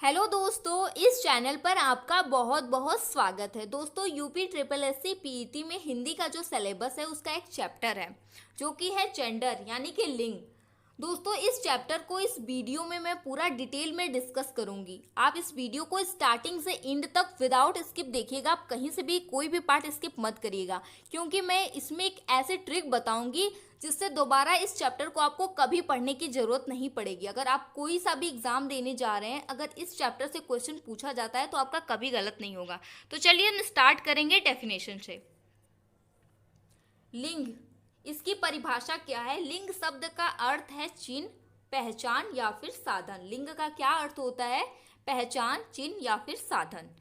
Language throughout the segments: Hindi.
हेलो दोस्तों, इस चैनल पर आपका बहुत बहुत स्वागत है। दोस्तों, यूपी ट्रिपल एससी पीईटी में हिंदी का जो सिलेबस है उसका एक चैप्टर है जो कि है जेंडर यानी कि लिंग। दोस्तों, इस चैप्टर को इस वीडियो में मैं पूरा डिटेल में डिस्कस करूंगी। आप इस वीडियो को स्टार्टिंग से एंड तक विदाउट स्किप देखिएगा। आप कहीं से भी कोई भी पार्ट स्किप मत करिएगा, क्योंकि मैं इसमें एक ऐसे ट्रिक बताऊंगी जिससे दोबारा इस चैप्टर को आपको कभी पढ़ने की जरूरत नहीं पड़ेगी। अगर आप कोई सा भी एग्जाम देने जा रहे हैं, अगर इस चैप्टर से क्वेश्चन पूछा जाता है तो आपका कभी गलत नहीं होगा। तो चलिए हम स्टार्ट करेंगे डेफिनेशन से। लिंग, इसकी परिभाषा क्या है? लिंग शब्द का अर्थ है चिन्ह, पहचान या फिर साधन। लिंग का क्या अर्थ होता है? पहचान, चिन्ह या फिर साधन।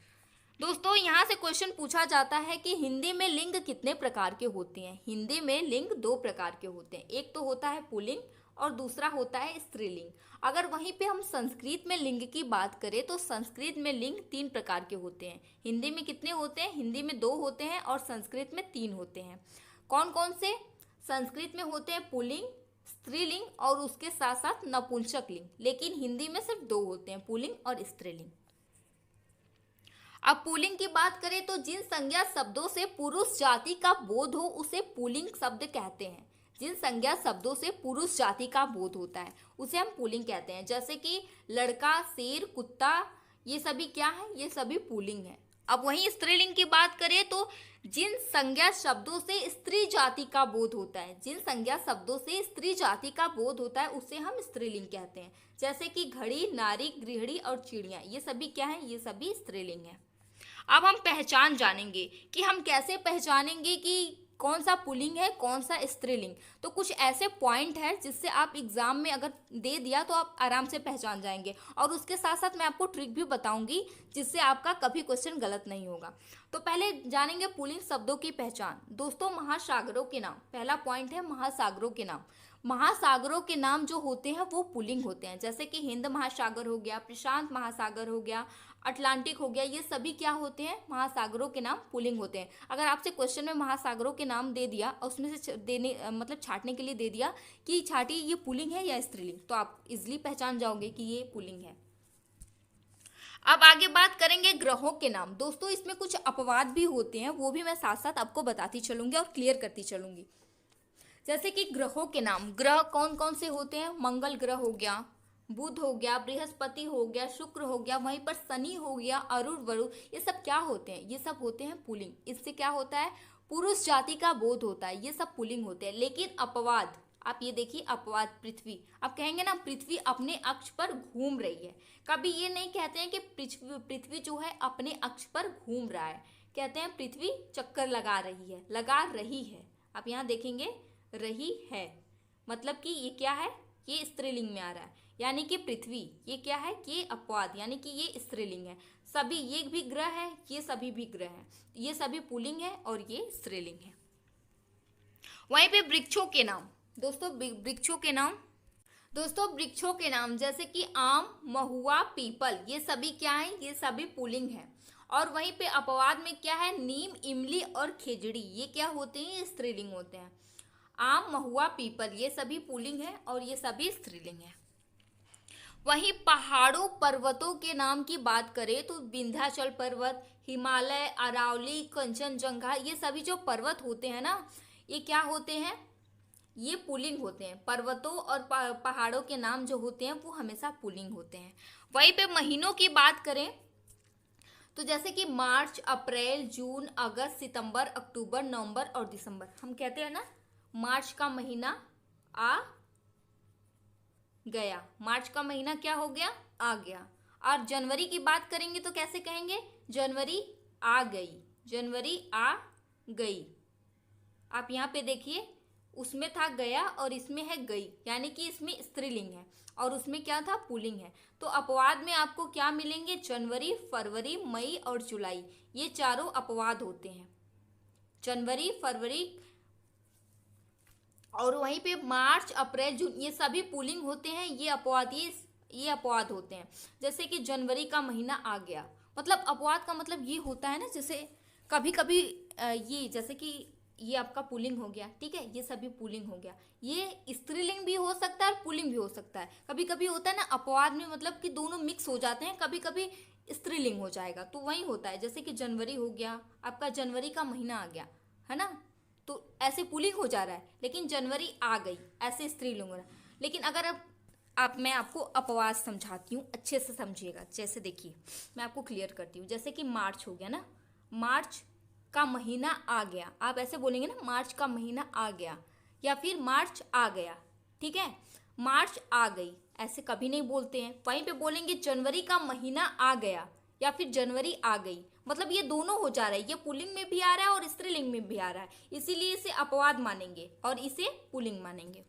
दोस्तों, यहाँ से क्वेश्चन पूछा जाता है कि हिंदी में लिंग कितने प्रकार के होते हैं। हिंदी में लिंग दो प्रकार के होते हैं, एक तो होता है पुल्लिंग और दूसरा होता है स्त्रीलिंग। अगर वहीं पे हम संस्कृत में लिंग की बात करें तो संस्कृत में लिंग तीन प्रकार के होते हैं। हिंदी में कितने होते हैं? हिंदी में दो होते हैं और संस्कृत में तीन होते हैं। कौन कौन से? संस्कृत में होते हैं पुल्लिंग, स्त्रीलिंग और उसके साथ साथ नपुंसक लिंग। लेकिन हिंदी में सिर्फ दो होते हैं, पुल्लिंग और स्त्रीलिंग। अब पुल्लिंग की बात करें तो जिन संज्ञा शब्दों से पुरुष जाति का बोध हो उसे पुल्लिंग शब्द कहते हैं। जिन संज्ञा शब्दों से पुरुष जाति का बोध होता है उसे हम पुल्लिंग कहते हैं। जैसे कि लड़का, शेर, कुत्ता, ये सभी क्या है? ये सभी पुल्लिंग है। अब वहीं स्त्रीलिंग की बात करें तो जिन संज्ञा शब्दों से स्त्री जाति का बोध होता है, जिन संज्ञा शब्दों से स्त्री जाति का बोध होता है उसे हम स्त्रीलिंग कहते हैं। जैसे कि घड़ी, नारी, गृहिणी और चिड़िया, ये सभी क्या है? ये सभी स्त्रीलिंग है। अब हम पहचान जानेंगे कि हम कैसे पहचानेंगे कि कौन सा पुल्लिंग है, कौन सा स्त्रीलिंग। तो कुछ ऐसे पॉइंट है जिससे आप एग्जाम में अगर दे दिया तो आप आराम से पहचान जाएंगे, और उसके साथ साथ मैं आपको ट्रिक भी बताऊंगी जिससे आपका कभी क्वेश्चन गलत नहीं होगा। तो पहले जानेंगे पुल्लिंग शब्दों की पहचान। दोस्तों, महासागरों के नाम, पहला पॉइंट है महासागरों के नाम। महासागरों के नाम जो होते हैं वो पुल्लिंग होते हैं। जैसे कि हिंद महासागर हो गया, प्रशांत महासागर हो गया, अटलांटिक हो गया, ये सभी क्या होते हैं? महासागरों के नाम पुल्लिंग होते हैं। अगर आपसे क्वेश्चन में महासागरों के नाम दे दिया और उसमें से देने मतलब छांटने के लिए दे दिया कि छाटी ये पुल्लिंग है या स्त्रीलिंग, तो आप इजिली पहचान जाओगे कि ये पुल्लिंग है। अब आगे बात करेंगे ग्रहों के नाम। दोस्तों, इसमें कुछ अपवाद भी होते हैं, वो भी मैं साथ साथ आपको बताती चलूंगी और क्लियर करती चलूंगी। जैसे कि ग्रहों के नाम, ग्रह कौन कौन से होते हैं? मंगल ग्रह हो गया, बुध हो गया, बृहस्पति हो गया, शुक्र हो गया, वहीं पर शनि हो गया, अरुण वरुण, ये सब क्या होते हैं? ये सब होते हैं पुल्लिंग। इससे क्या होता है? पुरुष जाति का बोध होता है। ये सब पुल्लिंग होते हैं। लेकिन अपवाद, आप ये देखिए, अपवाद पृथ्वी। आप कहेंगे ना पृथ्वी अपने अक्ष पर घूम रही है, कभी ये नहीं कहते हैं कि पृथ्वी जो है अपने अक्ष पर घूम रहा है। कहते हैं पृथ्वी चक्कर लगा रही है, लगा रही है। आप यहाँ देखेंगे रही है, मतलब कि ये क्या है? ये स्त्रीलिंग में आ रहा है, यानी कि पृथ्वी। ये क्या है? ये अपवाद, यानी कि ये स्त्रीलिंग है। सभी, ये भी ग्रह है, ये सभी भी ग्रह है, ये सभी पुल्लिंग है और ये स्त्रीलिंग है। वहीं पे वृक्षों के नाम। दोस्तों, वृक्षों के नाम, जैसे कि आम, महुआ, पीपल, ये सभी क्या है? ये सभी पुल्लिंग है। और वहीं पे अपवाद में क्या है? नीम, इमली और खेजड़ी, ये क्या होते हैं? ये स्त्रीलिंग होते हैं। आम, महुआ, पीपल, ये सभी पुल्लिंग है और ये सभी स्त्रीलिंग है। वहीं पहाड़ों, पर्वतों के नाम की बात करें तो विंध्याचल पर्वत, हिमालय, अरावली, कंचनजंगा, ये सभी जो पर्वत होते हैं ना, ये क्या होते हैं? ये पुल्लिंग होते हैं। पर्वतों और पहाड़ों के नाम जो होते हैं वो हमेशा पुल्लिंग होते हैं। वहीं पे महीनों की बात करें तो जैसे कि मार्च, अप्रैल, जून, अगस्त, सितंबर, अक्टूबर, नवंबर और दिसंबर। हम कहते हैं ना मार्च का महीना आ गया, मार्च का महीना क्या हो गया? आ गया। और जनवरी की बात करेंगे तो कैसे कहेंगे? जनवरी आ गई, जनवरी आ गई। आप यहाँ पे देखिए, उसमें था गया और इसमें है गई, यानी कि इसमें स्त्रीलिंग है और उसमें क्या था? पुल्लिंग है। तो अपवाद में आपको क्या मिलेंगे? जनवरी, फरवरी, मई और जुलाई, ये चारों अपवाद होते हैं। जनवरी, फरवरी और वहीं पे मार्च, अप्रैल, जून, ये सभी पुल्लिंग होते हैं। ये अपवाद होते हैं। जैसे कि जनवरी का महीना आ गया, मतलब अपवाद का मतलब ये होता है ना, जैसे कभी कभी ये जैसे कि ये आपका पुल्लिंग हो गया, ठीक है, ये सभी पुल्लिंग हो गया। ये स्त्रीलिंग भी हो सकता है और पुल्लिंग भी हो सकता है। कभी कभी होता है ना अपवाद में, मतलब कि दोनों मिक्स हो जाते हैं, कभी कभी स्त्रीलिंग हो जाएगा, तो वही होता है। जैसे कि जनवरी हो गया, आपका जनवरी का महीना आ गया, है ना, तो ऐसे पुल्लिंग हो जा रहा है, लेकिन जनवरी आ गई ऐसे स्त्रीलिंग हो रहा है। लेकिन अगर आप मैं आपको अपवाद समझाती हूँ, अच्छे से समझिएगा। जैसे देखिए, मैं आपको क्लियर करती हूँ। जैसे कि मार्च हो गया ना, मार्च का महीना आ गया, आप ऐसे बोलेंगे ना, मार्च का महीना आ गया, या फिर मार्च आ गया, ठीक है। मार्च आ गई ऐसे कभी नहीं बोलते हैं। वहीं पे बोलेंगे जनवरी का महीना आ गया या फिर जनवरी आ गई, मतलब ये दोनों हो जा रहा है, ये पुल्लिंग में भी आ रहा है और स्त्रीलिंग में भी आ रहा है, इसीलिए इसे अपवाद मानेंगे और इसे पुल्लिंग मानेंगे।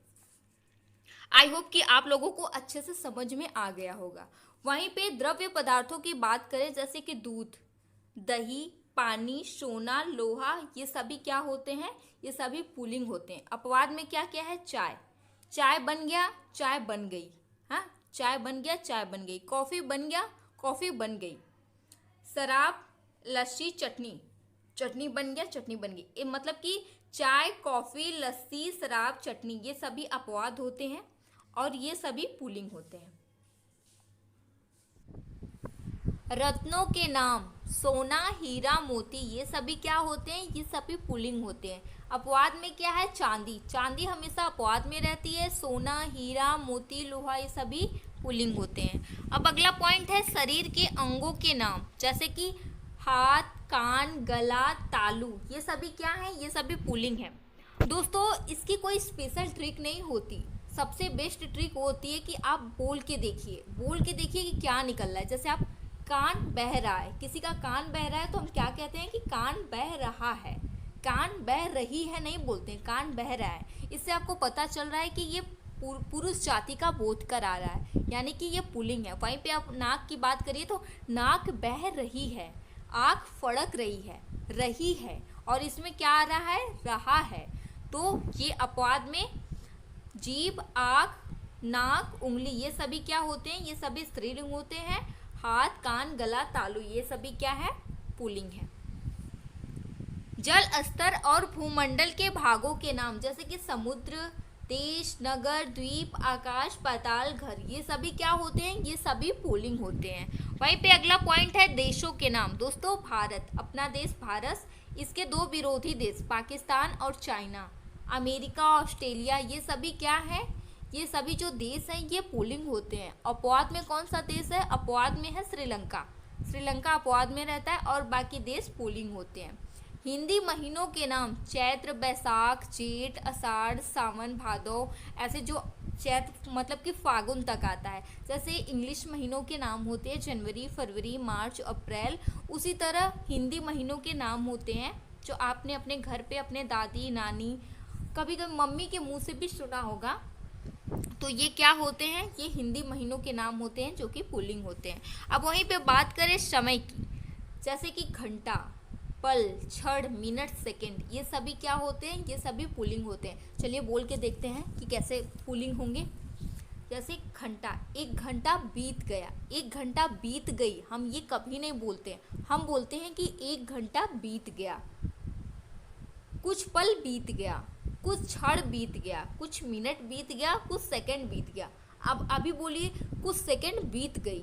आई होप कि आप लोगों को अच्छे से समझ में आ गया होगा। वहीं पे द्रव्य पदार्थों की बात करें, जैसे कि दूध, दही, पानी, सोना, लोहा, ये सभी क्या होते हैं, ये सभी पुल्लिंग होते हैं। अपवाद में क्या क्या है, चाय, चाय बन गया, चाय बन गई, हाँ, चाय बन गया, चाय बन गई। कॉफी बन गया, कॉफी बन गई। शराब, लस्सी, चटनी, चटनी बन गया, चटनी बन गई। ये मतलब कि चाय, कॉफी, लस्सी, शराब, चटनी, ये सभी अपवाद होते हैं और ये सभी पुल्लिंग होते हैं। रत्नों के नाम, सोना, हीरा, मोती, ये सभी क्या होते हैं, ये सभी पुल्लिंग होते हैं। अपवाद में क्या है, चांदी, चांदी हमेशा अपवाद में रहती है। सोना, हीरा, मोती, लोहा, ये सभी पुल्लिंग होते हैं। अब अगला पॉइंट है शरीर के अंगों के नाम, जैसे कि हाथ, कान, गला, तालू, ये सभी क्या है, ये सभी पुल्लिंग है। दोस्तों इसकी कोई स्पेशल ट्रिक नहीं होती, सबसे बेस्ट ट्रिक होती है कि आप बोल के देखिए, बोल के देखिए कि क्या निकल रहा है। जैसे आप कान बह रहा है, किसी का कान बह रहा है तो हम क्या कहते हैं कि कान बह रहा है, कान बह रही है नहीं बोलते हैं, कान बह रहा है। इससे आपको पता चल रहा है कि ये पुरुष जाति का बोध करा रहा है, यानी कि ये पुल्लिंग है। वहीं पे आप नाक की बात करिए तो नाक बह रही है, आँख फड़क रही है, और इसमें क्या आ रहा है, रहा है। तो ये अपवाद में जीभ, आँख, नाक, उंगली, ये सभी क्या होते हैं, ये सभी स्त्रीलिंग होते हैं। हाथ, कान, गला, तालु, ये सभी क्या है, पुल्लिंग है। जल स्तर और भूमंडल के भागों के नाम, जैसे कि समुद्र, देश, नगर, द्वीप, आकाश, पाताल, घर, ये सभी क्या होते हैं, ये सभी पुल्लिंग होते हैं। वहीं पे अगला पॉइंट है देशों के नाम। दोस्तों भारत, अपना देश भारत, इसके दो विरोधी देश पाकिस्तान और चाइना, अमेरिका, ऑस्ट्रेलिया, ये सभी क्या है, ये सभी जो देश हैं ये पुल्लिंग होते हैं। अपवाद में कौन सा देश है, अपवाद में है श्रीलंका, श्रीलंका अपवाद में रहता है और बाकी देश पुल्लिंग होते हैं। हिंदी महीनों के नाम, चैत्र, बैसाख, जेठ, आषाढ़, सावन, भादौ, ऐसे जो चैत्र मतलब कि फागुन तक आता है। जैसे इंग्लिश महीनों के नाम होते हैं जनवरी, फरवरी, मार्च, अप्रैल, उसी तरह हिंदी महीनों के नाम होते हैं जो आपने अपने घर पे अपने दादी, नानी, कभी कभी मम्मी के मुंह से भी सुना होगा। तो ये क्या होते हैं, ये हिंदी महीनों के नाम होते हैं जो कि पुल्लिंग होते हैं। अब वहीं पे बात करें समय की, जैसे कि घंटा, पल, क्षण, मिनट, सेकंड, ये सभी क्या होते हैं, ये सभी पुल्लिंग होते हैं। चलिए बोल के देखते हैं कि कैसे पुल्लिंग होंगे। जैसे घंटा, एक घंटा बीत गया, एक घंटा बीत गई, हम ये कभी नहीं बोलते हैं, हम बोलते हैं कि एक घंटा बीत गया। कुछ पल बीत गया, कुछ क्षण बीत गया, कुछ मिनट बीत गया, कुछ सेकंड बीत गया। अब अभी बोलिए कुछ सेकंड बीत गई,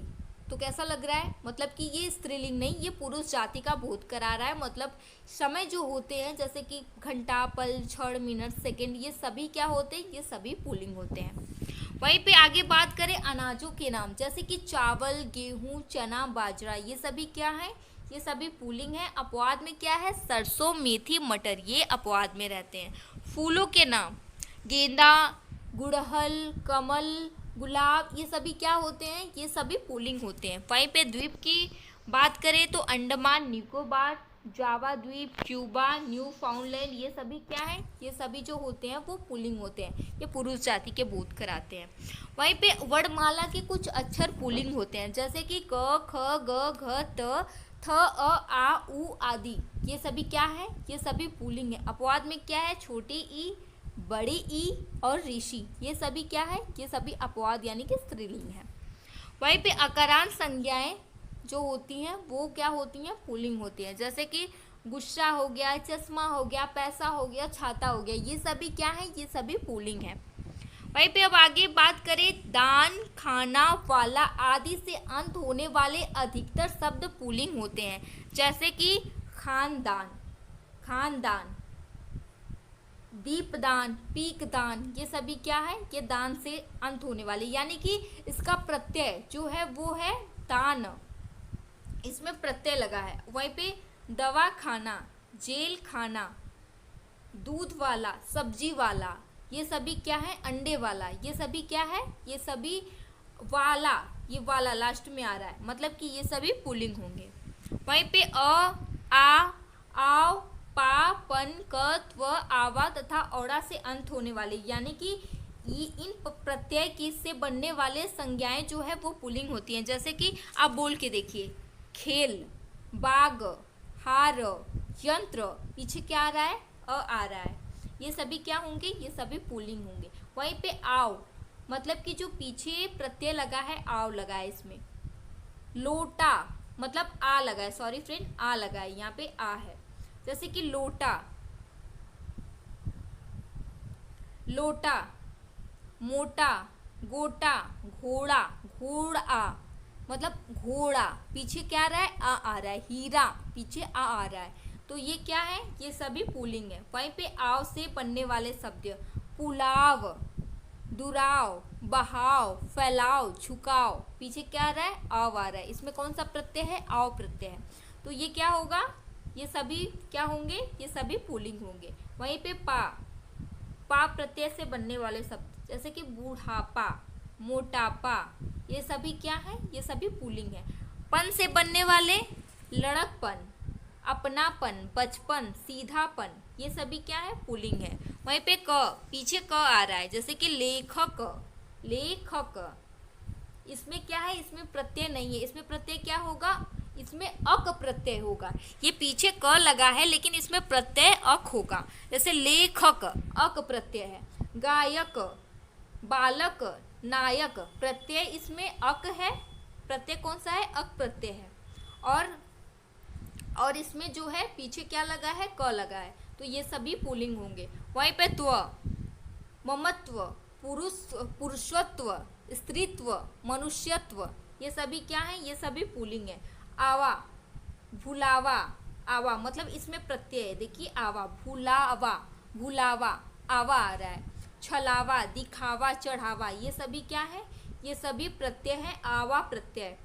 तो कैसा लग रहा है, मतलब कि ये स्त्रीलिंग नहीं, ये पुरुष जाति का बोध करा रहा है। मतलब समय जो होते हैं जैसे कि घंटा, पल, क्षण, मिनट, सेकंड, ये सभी क्या होते हैं, ये सभी पुल्लिंग होते हैं। वहीं पे आगे बात करें अनाजों के नाम, जैसे कि चावल, गेहूं, चना, बाजरा, ये सभी क्या है, ये सभी पुल्लिंग है। अपवाद में क्या है, सरसों, मेथी, मटर, ये अपवाद में रहते हैं। फूलों के नाम, गेंदा, गुड़हल, कमल, गुलाब, ये सभी क्या होते हैं, ये सभी पुल्लिंग होते हैं। वहीं पे द्वीप की बात करें तो अंडमान निकोबार, जावा द्वीप, क्यूबा, न्यू फाउंडलैंड, ये सभी क्या है, ये सभी जो होते हैं वो पुल्लिंग होते हैं, ये पुरुष जाति के बोध कराते हैं। वहीं पे वर्णमाला के कुछ अक्षर पुल्लिंग होते हैं, जैसे कि क, ख, ग, घ, त, थ, अ, आ, उ आदि, ये सभी क्या है, ये सभी पुल्लिंग है। अपवाद में क्या है, छोटी ई, बड़ी ई और ऋषि, ये सभी क्या है, ये सभी अपवाद यानी कि स्त्रीलिंग है। वहीं पे अकारांत संज्ञाएं जो होती हैं वो क्या होती हैं, पुल्लिंग होती हैं, जैसे कि गुस्सा हो गया, चश्मा हो गया, पैसा हो गया, छाता हो गया, ये सभी क्या है, ये सभी पुल्लिंग है। वहीं पे अब आगे बात करें, दान, खाना, वाला आदि से अंत होने वाले अधिकतर शब्द पुल्लिंग होते हैं, जैसे कि खानदान, खानदान, दीपदान, पीकदान, ये सभी क्या है, ये दान से अंत होने वाले, यानी कि इसका प्रत्यय जो है वो है दान, इसमें प्रत्यय लगा है। वहीं पे दवा खाना, जेल खाना, दूध वाला, सब्जी वाला, ये सभी क्या है, अंडे वाला, ये सभी क्या है, ये सभी वाला, ये वाला लास्ट में आ रहा है, मतलब कि ये सभी पुल्लिंग होंगे। वहीं पे आ, आव, पा, पन, क, त्व, आवा तथा औड़ा से अंत होने वाले, यानी कि इन प्रत्यय की से बनने वाले संज्ञाएं जो है वो पुल्लिंग होती हैं। जैसे कि आप बोल के देखिए, खेल, बाग, हार, यंत्र, पीछे क्या आ रहा है, आ रहा है, ये सभी क्या होंगे, ये सभी पुल्लिंग होंगे। वहीं पे आव, मतलब कि जो पीछे प्रत्यय लगा है, आव लगा है इसमें। लोटा, मतलब आ लगा है, सॉरी फ्रेंड, आ लगा है, यहाँ पे आ है, जैसे कि लोटा, लोटा, मोटा, गोटा, घोड़ा, घोड़ा, मतलब घोड़ा, पीछे क्या आ रहा है, आ रहा है। हीरा, पीछे आ रहा है, तो ये क्या है, ये सभी पुल्लिंग है। वहीं पे आव से बनने वाले शब्द, पुलाव, दुराव, बहाव, फैलाव, झुकाव, पीछे क्या आ रहा है, आव आ रहा है, इसमें कौन सा प्रत्यय है, आव प्रत्यय है, तो ये क्या होगा, ये सभी क्या होंगे, ये सभी पुल्लिंग होंगे। वहीं पे पा, पा प्रत्यय से बनने वाले शब्द, जैसे कि बूढ़ापा, मोटापा, ये सभी क्या है, ये सभी पुल्लिंग है। पन से बनने वाले, लड़कपन, अपनापन, बचपन, सीधापन, ये सभी क्या है, पुल्लिंग है। वहीं पे क, पीछे क आ रहा है, जैसे कि लेखक, लेखक, इसमें क्या है, इसमें प्रत्यय नहीं है, इसमें प्रत्यय क्या होगा, इसमें अक प्रत्यय होगा, ये पीछे क लगा है लेकिन इसमें प्रत्यय अक होगा, जैसे लेखक, अक प्रत्यय है। गायक, बालक, नायक, प्रत्यय इसमें अक है, प्रत्यय कौन सा है, अक प्रत्यय है, और इसमें जो है पीछे क्या लगा है, क लगा है, तो ये सभी पुल्लिंग होंगे। वहीं पे त्व, ममत्व, पुरुषत्व, स्त्रीत्व, मनुष्यत्व, ये सभी क्या है, ये सभी पुल्लिंग है। आवा, भुलावा, आवा, मतलब इसमें प्रत्यय है, देखिए आवा, भुलावा, भुलावा, आवा आ रहा है। छलावा, दिखावा, चढ़ावा, ये सभी क्या है, ये सभी प्रत्यय है, आवा प्रत्यय,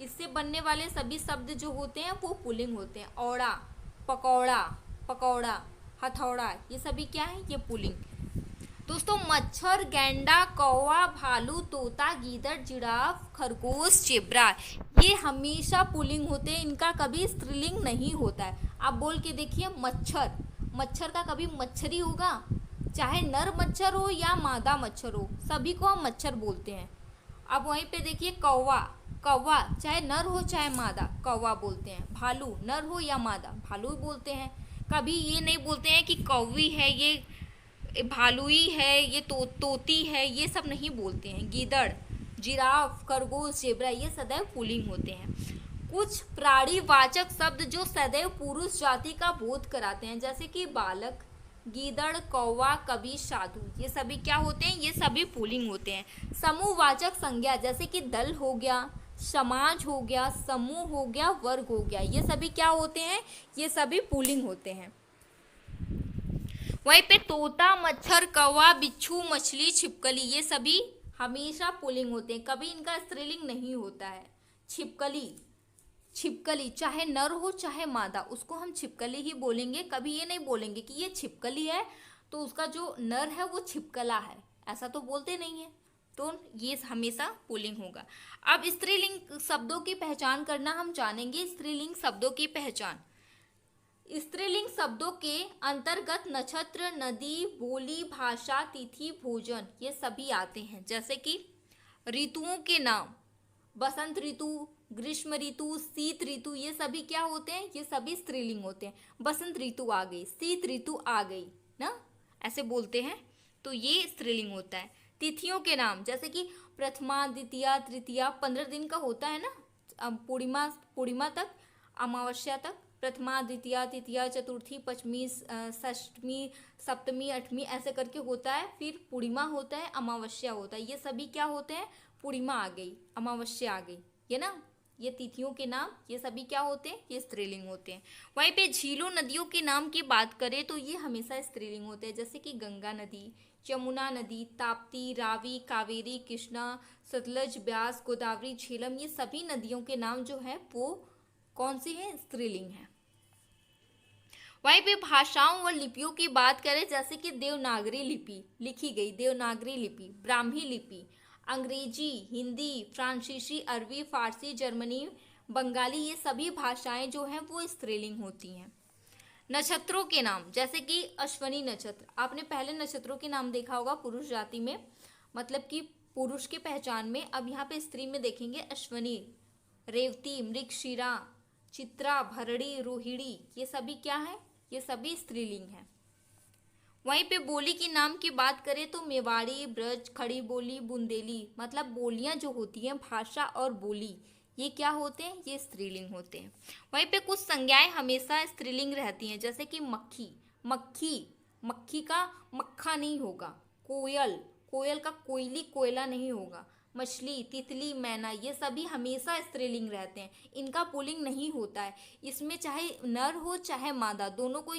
इससे बनने वाले सभी शब्द जो होते हैं वो पुल्लिंग होते हैं। औड़ा, पकौड़ा, पकौड़ा, हथौड़ा, ये सभी क्या है, ये पुल्लिंग। दोस्तों, मच्छर, गैंडा, कौवा, भालू, तोता, गीदड़, जिराफ, खरगोश, जेब्रा, ये हमेशा पुल्लिंग होते हैं, इनका कभी स्त्रीलिंग नहीं होता है। आप बोल के देखिए, मच्छर, मच्छर का कभी मच्छरी होगा, चाहे नर मच्छर हो या मादा मच्छर हो, सभी को हम मच्छर बोलते हैं। अब वहीं पे देखिए कौवा, कौवा चाहे नर हो चाहे मादा, कौवा बोलते हैं। भालू, नर हो या मादा, भालू बोलते हैं। कभी ये नहीं बोलते हैं कि कौवी है, ये भालुई है, ये तोती है, ये सब नहीं बोलते हैं। गीदड़, जिराफ, खरगोश, जेब्रा, ये सदैव पुल्लिंग होते हैं। कुछ प्राणीवाचक शब्द जो सदैव पुरुष जाति का बोध कराते हैं, जैसे कि बालक, गीदड़, कौवा, कवि, साधु, ये सभी क्या होते हैं, ये सभी पुल्लिंग होते हैं। समूहवाचक संज्ञा, जैसे कि दल हो गया, समाज हो गया, समूह हो गया, वर्ग हो गया, ये सभी क्या होते हैं, ये सभी पुल्लिंग होते हैं। वहीं पे तोता, मच्छर, कौवा, बिच्छू, मछली, छिपकली, ये सभी हमेशा पुल्लिंग होते हैं, कभी इनका स्त्रीलिंग नहीं होता है। छिपकली, छिपकली चाहे नर हो चाहे मादा, उसको हम छिपकली ही बोलेंगे, कभी ये नहीं बोलेंगे कि ये छिपकली है तो उसका जो नर है वो छिपकला है, ऐसा तो बोलते नहीं है, तो ये हमेशा पुल्लिंग होगा। अब स्त्रीलिंग शब्दों की पहचान करना हम जानेंगे। स्त्रीलिंग शब्दों की पहचान, स्त्रीलिंग शब्दों के अंतर्गत नक्षत्र, नदी, बोली, भाषा, तिथि, भोजन, ये सभी आते हैं। जैसे कि ऋतुओं के नाम, बसंत ऋतु, ग्रीष्म ऋतु, शीत ऋतु, ये सभी क्या होते हैं, ये सभी स्त्रीलिंग होते हैं। बसंत ऋतु आ गई, शीत ऋतु आ गई ना, ऐसे बोलते हैं, तो ये स्त्रीलिंग होता है। तिथियों के नाम, जैसे कि प्रथमा, द्वितीया, तृतीया, 15 दिन का होता है ना, पूर्णिमा तक, अमावस्या तक प्रथमा, द्वितीया, तृतीया, चतुर्थी, पंचमी, षष्ठमी, सप्तमी, अष्टमी ऐसे करके होता है। फिर पूर्णिमा होता है, अमावस्या होता है। ये सभी क्या होते हैं? पूर्णिमा आ गई, अमावस्या आ गई, ये ना, ये तिथियों के नाम, ये सभी क्या होते हैं? ये स्त्रीलिंग होते हैं। वहीं पे झीलों, नदियों के नाम की बात करें तो ये हमेशा स्त्रीलिंग होते हैं, जैसे कि गंगा नदी, यमुना नदी, ताप्ती, रावी, कावेरी, कृष्णा, सतलज, ब्यास, गोदावरी, झेलम, ये सभी नदियों के नाम जो है वो कौन सी है? स्त्रीलिंग है। वहीं पे भाषाओं और लिपियों की बात करें, जैसे कि देवनागरी लिपि लिखी गई, देवनागरी लिपि, ब्राह्मी लिपि, अंग्रेजी, हिंदी, फ्रांसीसी, अरबी, फारसी, जर्मनी, बंगाली, ये सभी भाषाएं जो हैं वो स्त्रीलिंग होती हैं। नक्षत्रों के नाम, जैसे कि अश्वनी नक्षत्र, आपने पहले नक्षत्रों के नाम देखा होगा पुरुष जाति में, मतलब कि पुरुष की पहचान में। अब यहाँ पे स्त्री में देखेंगे अश्वनी, रेवती, मृगशिरा, चित्रा, भरणी, रोहिणी, ये सभी क्या है? ये सभी स्त्रीलिंग है। वहीं पे बोली की नाम की बात करें तो मेवाड़ी, ब्रज, खड़ी बोली, बुंदेली, मतलब बोलियां जो होती हैं, भाषा और बोली, ये क्या होते हैं? ये स्त्रीलिंग होते हैं। वहीं पे कुछ संज्ञाएं हमेशा स्त्रीलिंग रहती हैं, जैसे कि मक्खी, मक्खी, मक्खी का मक्खा नहीं होगा। कोयल, कोयल का कोयली, कोयला नहीं होगा। मछली, तितली, मैना, ये सभी हमेशा स्त्रीलिंग रहते हैं, इनका पुल्लिंग नहीं होता है। इसमें चाहे नर हो चाहे मादा, दोनों को,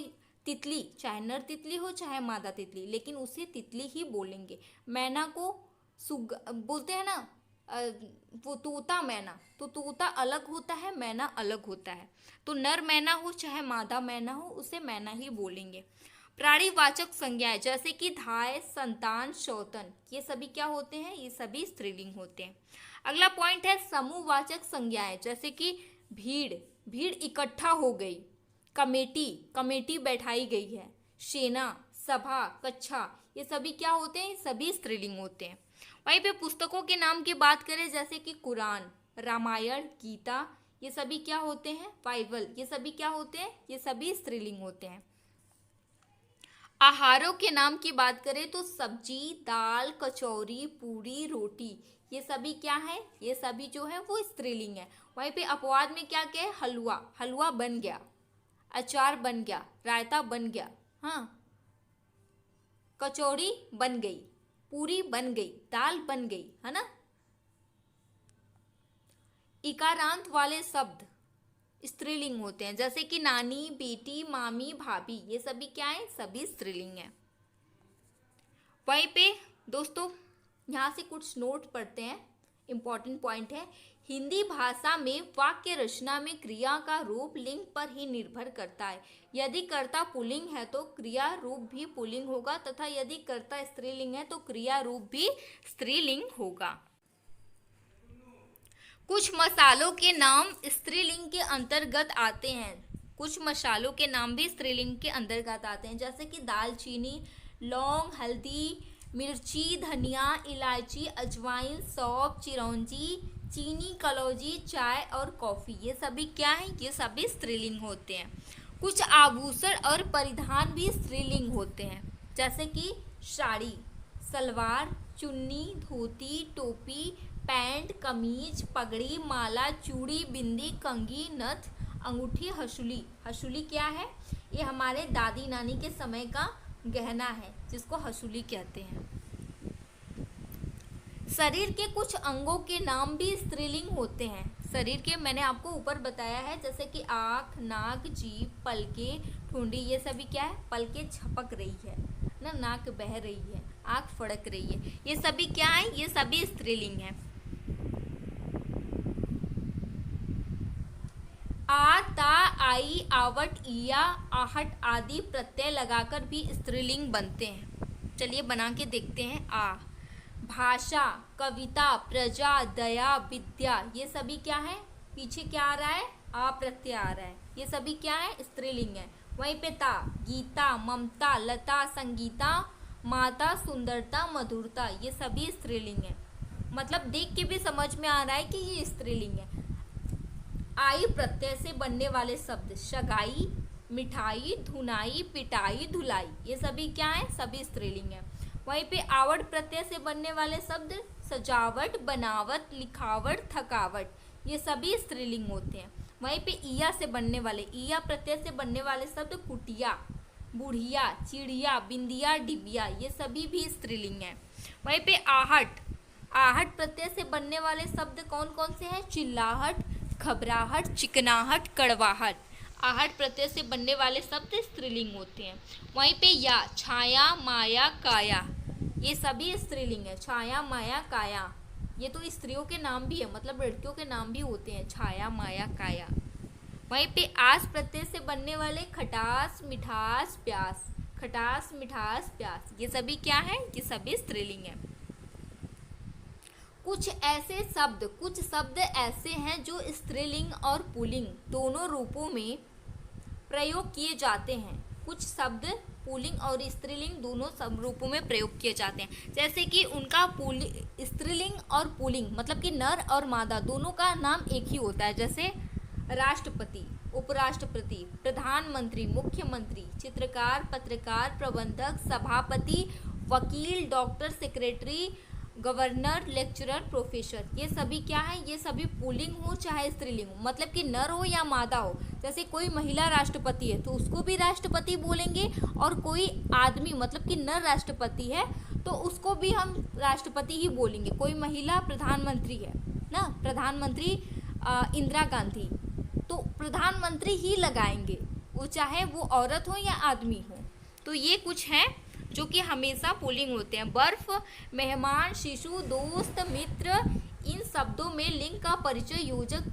तितली चाहे नर तितली हो चाहे मादा तितली, लेकिन उसे तितली ही बोलेंगे। मैना को सुग बोलते हैं ना, वो तोता मैना, तो तोता अलग होता है, मैना अलग होता है। तो नर मैना हो चाहे मादा मैना हो, उसे मैना ही बोलेंगे। प्राणीवाचक संज्ञाएं, जैसे कि धाय, संतान, शौतन, ये सभी क्या होते हैं? ये सभी स्त्रीलिंग होते हैं। अगला पॉइंट है समूहवाचक संज्ञाएं, जैसे कि भीड़, भीड़ इकट्ठा हो गई। कमेटी, कमेटी बैठाई गई है। सेना, सभा, कक्षा, ये सभी क्या होते हैं? सभी स्त्रीलिंग होते हैं। वहीं पे पुस्तकों के नाम की बात करें, जैसे कि कुरान, रामायण, गीता, ये सभी क्या होते हैं? बाइबल, ये सभी क्या होते हैं? ये सभी स्त्रीलिंग होते हैं। आहारों के नाम की बात करें तो सब्जी, दाल, कचौरी, पूरी, रोटी, ये सभी क्या है? ये सभी जो है वो स्त्रीलिंग है। वहीं पे अपवाद में क्या क्या है? हलवा, हलवा बन गया, अचार बन गया, रायता बन गया, हाँ, कचौड़ी बन गई, पूरी बन गई, दाल बन गई, है ना। इकारांत वाले शब्द स्त्रीलिंग होते हैं, जैसे कि नानी, बेटी, मामी, भाभी, ये सभी क्या है? सभी स्त्रीलिंग है। वहीं पे दोस्तों यहाँ से कुछ नोट पढ़ते हैं, इंपॉर्टेंट पॉइंट है। हिंदी भाषा में वाक्य रचना में क्रिया का रूप लिंग पर ही निर्भर करता है। यदि कर्ता पुल्लिंग है तो क्रिया रूप भी पुल्लिंग होगा, तथा यदि कर्ता स्त्रीलिंग है तो क्रिया रूप भी स्त्रीलिंग होगा। कुछ मसालों के नाम स्त्रीलिंग के अंतर्गत आते हैं, कुछ मसालों के नाम भी स्त्रीलिंग के अंतर्गत आते हैं, जैसे कि दालचीनी, लौंग, हल्दी, मिर्ची, धनिया, इलायची, अजवाइन, सौंफ, चिरौंजी, चीनी, कलौजी, चाय और कॉफ़ी, ये सभी क्या हैं? ये सभी स्त्रीलिंग होते हैं। कुछ आभूषण और परिधान भी स्त्रीलिंग होते हैं, जैसे कि साड़ी, सलवार, चुन्नी, धोती, टोपी, पैंट, कमीज, पगड़ी, माला, चूड़ी, बिंदी, कंघी, नथ, अंगूठी, हसूली, हसूली क्या है? ये हमारे दादी नानी के समय का गहना है, जिसको हसूली कहते हैं। शरीर के कुछ अंगों के नाम भी स्त्रीलिंग होते हैं। शरीर के मैंने आपको ऊपर बताया है, जैसे कि आँख, नाक, जीभ, पलके, ठुंडी, ये सभी क्या है? पलके झपक रही है ना, नाक बह रही है, आँख फड़क रही है, ये सभी क्या है? ये सभी स्त्रीलिंग है। आ, ता, आई, आवट, इया, आहट आदि प्रत्यय लगाकर भी स्त्रीलिंग बनते हैं। चलिए बना के देखते हैं। आ, भाषा, कविता, प्रजा, दया, विद्या, ये सभी क्या है? पीछे क्या आ रहा है? आ प्रत्यय आ रहा है, ये सभी क्या है? स्त्रीलिंग है। वहीं पे ता, गीता, ममता, लता, संगीता, माता, सुंदरता, मधुरता, ये सभी स्त्रीलिंग है। मतलब देख के भी समझ में आ रहा है कि ये स्त्रीलिंग है। आई प्रत्यय से बनने वाले शब्द शगाई, मिठाई, धुनाई, पिटाई, धुलाई, ये सभी क्या है? सभी स्त्रीलिंग है। वहीं पे आवड़ प्रत्यय से बनने वाले शब्द सजावट, बनावट, लिखावट, थकावट, ये सभी स्त्रीलिंग होते हैं। वहीं पे ईया से बनने वाले, ईया प्रत्यय से बनने वाले शब्द कुटिया, बुढ़िया, चिड़िया, बिंदिया, डिबिया, ये सभी भी स्त्रीलिंग है। वहीं पे आहट, आहट प्रत्यय से बनने वाले शब्द कौन कौन से हैं? चिल्लाहट, घबराहट, चिकनाहट, कड़वाहट। आहट प्रत्यय से बनने वाले शब्द स्त्रीलिंग होते हैं। वहीं पे या, छाया, माया, काया, ये सभी स्त्रीलिंग है। छाया, माया, काया, ये तो स्त्रियों के नाम भी है, मतलब लड़कियों के नाम भी होते हैं, छाया, माया, काया। वहीं पे आस प्रत्यय से बनने वाले खटास, मिठास, प्यास, खटास, मिठास, प्यास, ये सभी क्या है? ये सभी स्त्रीलिंग है। कुछ शब्द ऐसे हैं जो स्त्रीलिंग और पुल्लिंग दोनों रूपों में प्रयोग किए जाते हैं। कुछ शब्द पुल्लिंग और स्त्रीलिंग दोनों सब रूपों में प्रयोग किए जाते हैं। जैसे कि उनका स्त्रीलिंग और पुल्लिंग मतलब कि नर और मादा दोनों का नाम एक ही होता है। जैसे राष्ट्रपति, उपराष्ट्रपति, प्रधानमंत्री, मुख्यमंत्री, चित्रकार, पत्रकार, प्रबंधक, सभापति, वकील, doctor, secretary, governor, lecturer, professor, ये सभी क्या है? ये सभी पुल्लिंग हो चाहे स्त्रीलिंग हो, मतलब कि नर हो या मादा हो। जैसे कोई महिला राष्ट्रपति है तो उसको भी राष्ट्रपति बोलेंगे, और कोई आदमी मतलब कि नर राष्ट्रपति है तो उसको भी हम राष्ट्रपति ही बोलेंगे। कोई महिला प्रधानमंत्री है ना, प्रधानमंत्री इंदिरा गांधी, तो प्रधानमंत्री ही लगाएंगे, वो चाहे वो औरत हो या आदमी हो। तो ये कुछ है जो कि हमेशा पुल्लिंग होते हैं। बर्फ, मेहमान, शिशु, दोस्त, मित्र, इन शब्दों में लिंग का परिचय योजक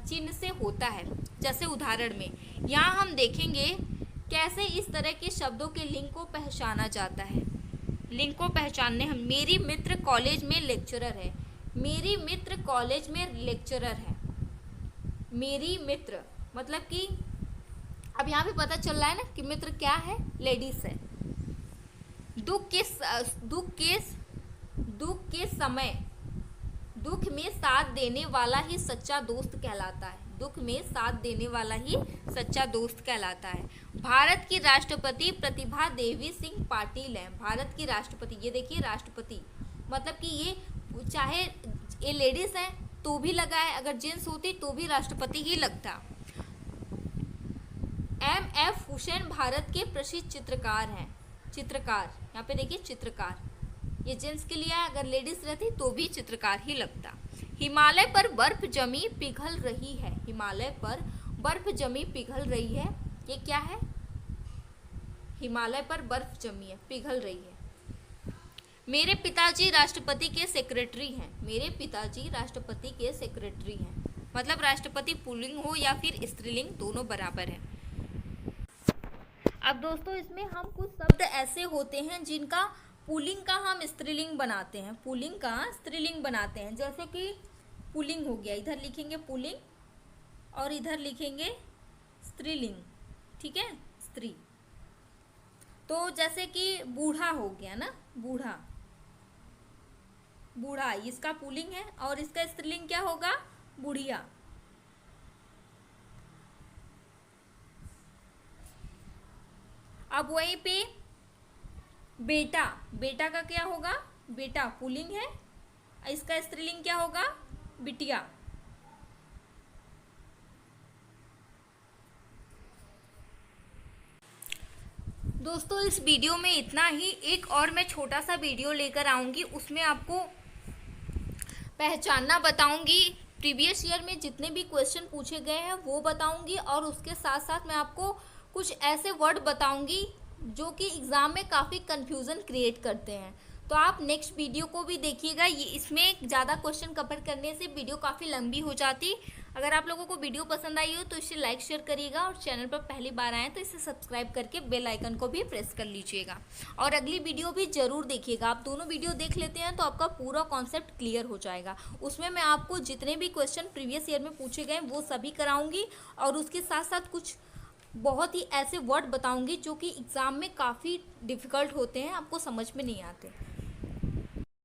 चिन्ह से होता है। जैसे उदाहरण में यहाँ हम देखेंगे कैसे इस तरह के शब्दों के लिंग को पहचाना जाता है। लिंग को पहचानने हम, मेरी मित्र कॉलेज में लेक्चरर है, मेरी मित्र कॉलेज में लेक्चरर है। मेरी मित्र मतलब कि अब यहाँ पे पता चल रहा है ना कि मित्र क्या है? लेडीज है। दुख के समय दुख में साथ देने वाला ही सच्चा दोस्त कहलाता है। दुख में साथ देने वाला ही सच्चा दोस्त कहलाता है। भारत की राष्ट्रपति प्रतिभा देवी सिंह पाटिल हैं। भारत की राष्ट्रपति, ये देखिए राष्ट्रपति मतलब कि ये चाहे ये लेडीज है तो भी लगा है, अगर जेंट्स होती तो भी राष्ट्रपति ही लगता। M.F. हुसैन भारत के प्रसिद्ध चित्रकार हैं। चित्रकार, यहाँ पे देखिए चित्रकार, ये जेंट्स के लिए है, अगर लेडीज रहती तो भी चित्रकार ही लगता। हिमालय पर बर्फ जमी पिघल रही है। हिमालय पर बर्फ जमी पिघल रही है, ये क्या है? हिमालय पर बर्फ जमी है, पिघल रही है। मेरे पिताजी राष्ट्रपति के सेक्रेटरी हैं। मेरे पिताजी राष्ट्रपति के सेक्रेटरी हैं, मतलब राष्ट्रपति पुल्लिंग हो या फिर स्त्रीलिंग दोनों बराबर है। अब दोस्तों इसमें हम कुछ शब्द ऐसे होते हैं जिनका पुल्लिंग का हम स्त्रीलिंग बनाते हैं, पुल्लिंग का स्त्रीलिंग बनाते हैं। जैसे कि पुल्लिंग हो गया, इधर लिखेंगे पुल्लिंग और इधर लिखेंगे स्त्रीलिंग, ठीक है, स्त्री। तो जैसे कि बूढ़ा हो गया ना, बूढ़ा, बूढ़ा इसका पुल्लिंग है और इसका स्त्रीलिंग क्या होगा? बुढ़िया। अब वहीं पे बेटा, बेटा का क्या होगा? बेटा पुल्लिंग है, इसका स्त्रीलिंग क्या होगा? बिटिया। दोस्तों इस वीडियो में इतना ही। एक और मैं छोटा सा वीडियो लेकर आऊँगी, उसमें आपको पहचानना बताऊँगी, प्रीवियस ईयर में जितने भी क्वेश्चन पूछे गए हैं वो बताऊँगी, और उसके साथ साथ मैं आपको कुछ ऐसे वर्ड बताऊँगी जो कि एग्ज़ाम में काफ़ी कन्फ्यूज़न क्रिएट करते हैं। तो आप नेक्स्ट वीडियो को भी देखिएगा। ये इसमें ज़्यादा क्वेश्चन कवर करने से वीडियो काफ़ी लंबी हो जाती। अगर आप लोगों को वीडियो पसंद आई हो तो इसे लाइक शेयर करिएगा, और चैनल पर पहली बार आएँ तो इसे सब्सक्राइब करके बेल आइकन को भी प्रेस कर लीजिएगा, और अगली वीडियो भी ज़रूर देखिएगा। आप दोनों वीडियो देख लेते हैं तो आपका पूरा कॉन्सेप्ट क्लियर हो जाएगा। उसमें मैं आपको जितने भी क्वेश्चन प्रीवियस ईयर में पूछे गए वो सभी कराऊँगी, और उसके साथ साथ कुछ बहुत ही ऐसे वर्ड बताऊँगी जो कि एग्ज़ाम में काफ़ी डिफ़िकल्ट होते हैं, आपको समझ में नहीं आते।